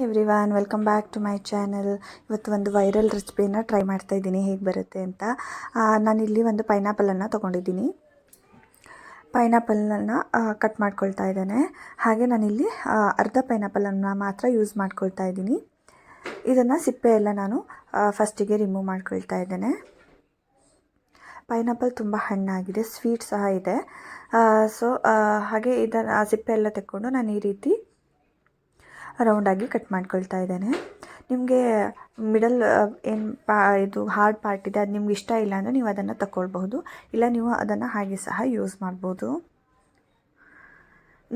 Everyone welcome back to my channel. ಇವತ್ತು ಒಂದು viral ರೆಸಿಪಿನ ಟ್ರೈ ಮಾಡ್ತಾ ಇದ್ದೀನಿ, ಹೇಗೆ ಬರುತ್ತೆ ಅಂತ. ನಾನಿಲ್ಲಿ ಒಂದು ಪೈನಾಪಲನ್ನು ತೊಗೊಂಡಿದ್ದೀನಿ. ಪೈನಾಪಲನ್ನು ಕಟ್ ಮಾಡ್ಕೊಳ್ತಾ ಇದ್ದೇನೆ. ಹಾಗೆ ನಾನಿಲ್ಲಿ ಅರ್ಧ ಪೈನಾಪಲನ್ನು ಮಾತ್ರ ಯೂಸ್ ಮಾಡ್ಕೊಳ್ತಾ ಇದ್ದೀನಿ. ಇದನ್ನು ಸಿಪ್ಪೆ ಎಲ್ಲ ನಾನು ಫಸ್ಟಿಗೆ ರಿಮೂವ್ ಮಾಡ್ಕೊಳ್ತಾ ಇದ್ದೇನೆ. ಪೈನಾಪಲ್ ತುಂಬ ಹಣ್ಣಾಗಿದೆ, ಸ್ವೀಟ್ ಸಹ ಇದೆ. ಹಾಗೆ ಇದನ್ನು ಸಿಪ್ಪೆ ಎಲ್ಲ ತೆಕ್ಕೊಂಡು ನಾನು ಈ ರೀತಿ ರೌಂಡಾಗಿ ಕಟ್ ಮಾಡ್ಕೊಳ್ತಾ ಇದ್ದೇನೆ. ನಿಮಗೆ ಮಿಡಲ್ ಇದು ಹಾರ್ಡ್ ಪಾರ್ಟ್ ಇದೆ, ಅದು ನಿಮ್ಗೆ ಇಷ್ಟ ಇಲ್ಲ ಅಂದರೆ ನೀವು ಅದನ್ನು ತಗೊಳ್ಬಹುದು, ಇಲ್ಲ ನೀವು ಅದನ್ನು ಹಾಗೆ ಸಹ ಯೂಸ್ ಮಾಡ್ಬೋದು.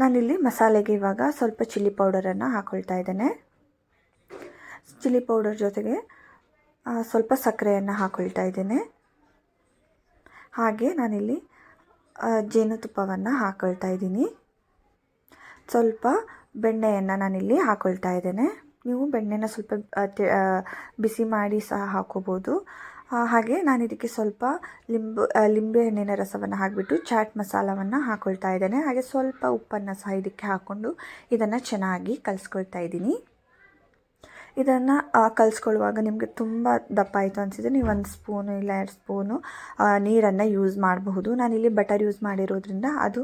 ನಾನಿಲ್ಲಿ ಮಸಾಲೆಗೆ ಇವಾಗ ಸ್ವಲ್ಪ ಚಿಲ್ಲಿ ಪೌಡರನ್ನು ಹಾಕ್ಕೊಳ್ತಾ ಇದ್ದೇನೆ. ಚಿಲ್ಲಿ ಪೌಡರ್ ಜೊತೆಗೆ ಸ್ವಲ್ಪ ಸಕ್ಕರೆಯನ್ನು ಹಾಕ್ಕೊಳ್ತಾ ಇದ್ದೇನೆ. ಹಾಗೆ ನಾನಿಲ್ಲಿ ಜೇನುತುಪ್ಪವನ್ನು ಹಾಕ್ಕೊಳ್ತಾ ಇದ್ದೀನಿ. ಸ್ವಲ್ಪ ಬೆಣ್ಣೆಯನ್ನು ನಾನಿಲ್ಲಿ ಹಾಕ್ಕೊಳ್ತಾ ಇದ್ದೇನೆ. ನೀವು ಬೆಣ್ಣೆನ ಸ್ವಲ್ಪ ಬಿಸಿ ಮಾಡಿ ಸಹ ಹಾಕೋಬೋದು. ಹಾಗೆ ನಾನು ಇದಕ್ಕೆ ಸ್ವಲ್ಪ ಲಿಂಬೆ ಹಣ್ಣಿನ ರಸವನ್ನು ಹಾಕಿಬಿಟ್ಟು ಚಾಟ್ ಮಸಾಲವನ್ನು ಹಾಕ್ಕೊಳ್ತಾ ಇದ್ದೇನೆ. ಹಾಗೆ ಸ್ವಲ್ಪ ಉಪ್ಪನ್ನು ಸಹ ಇದಕ್ಕೆ ಹಾಕ್ಕೊಂಡು ಇದನ್ನು ಚೆನ್ನಾಗಿ ಕಲಿಸ್ಕೊಳ್ತಾ ಇದ್ದೀನಿ. ಇದನ್ನು ಕಲಿಸ್ಕೊಳ್ಳುವಾಗ ನಿಮಗೆ ತುಂಬ ದಪ್ಪ ಆಯಿತು ಅನಿಸಿದರೆ ನೀವು 1 ಸ್ಪೂನು ಇಲ್ಲ 2 ಸ್ಪೂನು ನೀರನ್ನು ಯೂಸ್ ಮಾಡಬಹುದು. ನಾನಿಲ್ಲಿ ಬಟರ್ ಯೂಸ್ ಮಾಡಿರೋದ್ರಿಂದ ಅದು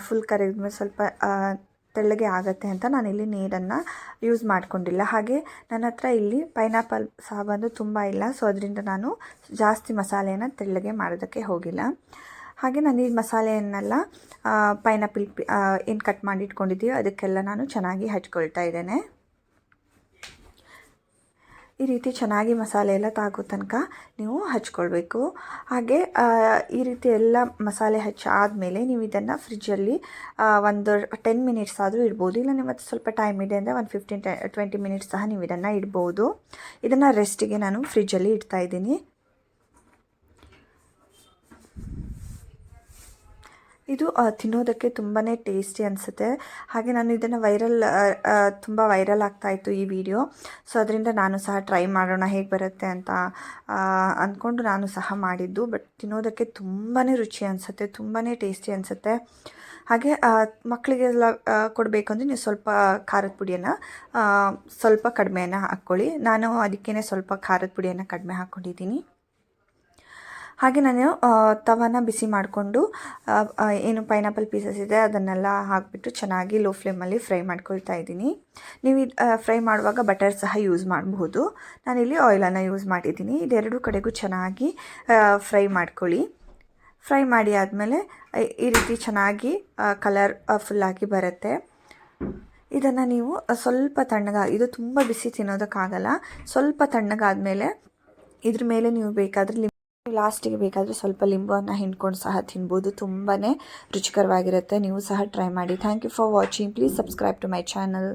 ಫುಲ್ ಕರಗಿದ ಮೇಲೆ ಸ್ವಲ್ಪ ತೆಳ್ಳಗೆ ಆಗುತ್ತೆ ಅಂತ ನಾನಿಲ್ಲಿ ನೀರನ್ನು ಯೂಸ್ ಮಾಡಿಕೊಂಡಿಲ್ಲ. ಹಾಗೆ ನನ್ನ ಹತ್ರ ಇಲ್ಲಿ ಪೈನಾಪಲ್ ಸಹ ಬಂದು ತುಂಬ ಇಲ್ಲ, ಸೊ ಅದರಿಂದ ನಾನು ಜಾಸ್ತಿ ಮಸಾಲೆಯನ್ನು ತೆಳ್ಳಗೆ ಮಾಡೋದಕ್ಕೆ ಹೋಗಿಲ್ಲ. ಹಾಗೆ ನಾನು ಈ ಮಸಾಲೆಯನ್ನೆಲ್ಲ ಪೈನಾಪಲ್ ಏನು ಕಟ್ ಮಾಡಿ ಇಟ್ಕೊಂಡಿದ್ದೀವಿ ಅದಕ್ಕೆಲ್ಲ ನಾನು ಚೆನ್ನಾಗಿ ಹಚ್ಕೊಳ್ತಾ ಇದ್ದೇನೆ. ಈ ರೀತಿ ಚೆನ್ನಾಗಿ ಮಸಾಲೆ ಎಲ್ಲ ತಾಗೋ ತನಕ ನೀವು ಹಚ್ಕೊಳ್ಬೇಕು. ಹಾಗೆ ಈ ರೀತಿ ಎಲ್ಲ ಮಸಾಲೆ ಹಚ್ಚಾದಮೇಲೆ ನೀವು ಇದನ್ನು ಫ್ರಿಜ್ಜಲ್ಲಿ ಒಂದು 10 ಮಿನಿಟ್ಸ್ ಆದರೂ ಇಡ್ಬೋದು. ಇಲ್ಲ ನಿಮ್ಮ ಹತ್ರ ಸ್ವಲ್ಪ ಟೈಮ್ ಇದೆ ಅಂದರೆ ಒಂದು 15-20 ಮಿನಿಟ್ಸ್ ಸಹ ನೀವು ಇದನ್ನು ಇಡ್ಬೋದು. ಇದನ್ನು ರೆಸ್ಟಿಗೆ ನಾನು ಫ್ರಿಜ್ಜಲ್ಲಿ ಇಡ್ತಾ ಇದ್ದೀನಿ. ಇದು ತಿನ್ನೋದಕ್ಕೆ ತುಂಬಾ ಟೇಸ್ಟಿ ಅನಿಸುತ್ತೆ. ಹಾಗೆ ನಾನು ಇದನ್ನು ತುಂಬ ವೈರಲ್ ಆಗ್ತಾಯಿತ್ತು ಈ ವಿಡಿಯೋ. ಸೊ ಅದರಿಂದ ನಾನು ಸಹ ಟ್ರೈ ಮಾಡೋಣ ಹೇಗೆ ಬರುತ್ತೆ ಅಂತ ಅಂದ್ಕೊಂಡು ನಾನು ಸಹ ಮಾಡಿದ್ದು. ಬಟ್ ತಿನ್ನೋದಕ್ಕೆ ತುಂಬಾ ರುಚಿ ಅನಿಸುತ್ತೆ, ತುಂಬಾ ಟೇಸ್ಟಿ ಅನಿಸುತ್ತೆ. ಹಾಗೆ ಮಕ್ಕಳಿಗೆಲ್ಲ ಕೊಡಬೇಕಂದ್ರೆ ನೀವು ಸ್ವಲ್ಪ ಖಾರದ ಪುಡಿಯನ್ನು ಸ್ವಲ್ಪ ಕಡಿಮೆಯನ್ನು ಹಾಕ್ಕೊಳ್ಳಿ. ನಾನು ಅದಕ್ಕೇ ಸ್ವಲ್ಪ ಖಾರದ ಪುಡಿಯನ್ನು ಕಡಿಮೆ ಹಾಕ್ಕೊಂಡಿದ್ದೀನಿ. ಹಾಗೆ ನಾನು ತವಾನ ಬಿಸಿ ಮಾಡಿಕೊಂಡು ಏನು ಪೈನಾಪಲ್ ಪೀಸಸ್ ಇದೆ ಅದನ್ನೆಲ್ಲ ಹಾಕಿಬಿಟ್ಟು ಚೆನ್ನಾಗಿ ಲೋ ಫ್ಲೇಮಲ್ಲಿ ಫ್ರೈ ಮಾಡ್ಕೊಳ್ತಾ ಇದ್ದೀನಿ. ನೀವು ಫ್ರೈ ಮಾಡುವಾಗ ಬಟರ್ ಸಹ ಯೂಸ್ ಮಾಡಬಹುದು. ನಾನಿಲ್ಲಿ ಆಯಿಲನ್ನು ಯೂಸ್ ಮಾಡಿದ್ದೀನಿ. ಇದೆರಡೂ ಕಡೆಗೂ ಚೆನ್ನಾಗಿ ಫ್ರೈ ಮಾಡ್ಕೊಳ್ಳಿ. ಫ್ರೈ ಮಾಡಿ ಆದಮೇಲೆ ಈ ರೀತಿ ಚೆನ್ನಾಗಿ ಕಲರ್ ಫುಲ್ಲಾಗಿ ಬರುತ್ತೆ. ಇದನ್ನು ನೀವು ಸ್ವಲ್ಪ ಇದು ತುಂಬ ಬಿಸಿ ತಿನ್ನೋದಕ್ಕಾಗಲ್ಲ. ಸ್ವಲ್ಪ ತಣ್ಣಗಾದಮೇಲೆ ಇದ್ರ ಮೇಲೆ ನೀವು ಬೇಕಾದರೆ ಲಾಸ್ಟಿಗೆ ಬೇಕಾದರೆ ಸ್ವಲ್ಪ ಲಿಂಬನ್ನು ಹಿಂಡ್ಕೊಂಡು ಸಹ ತಿನ್ಬೋದು. ತುಂಬಾ ರುಚಿಕರವಾಗಿರುತ್ತೆ. ನೀವು ಸಹ ಟ್ರೈ ಮಾಡಿ. Thank you for watching. Please subscribe to my channel.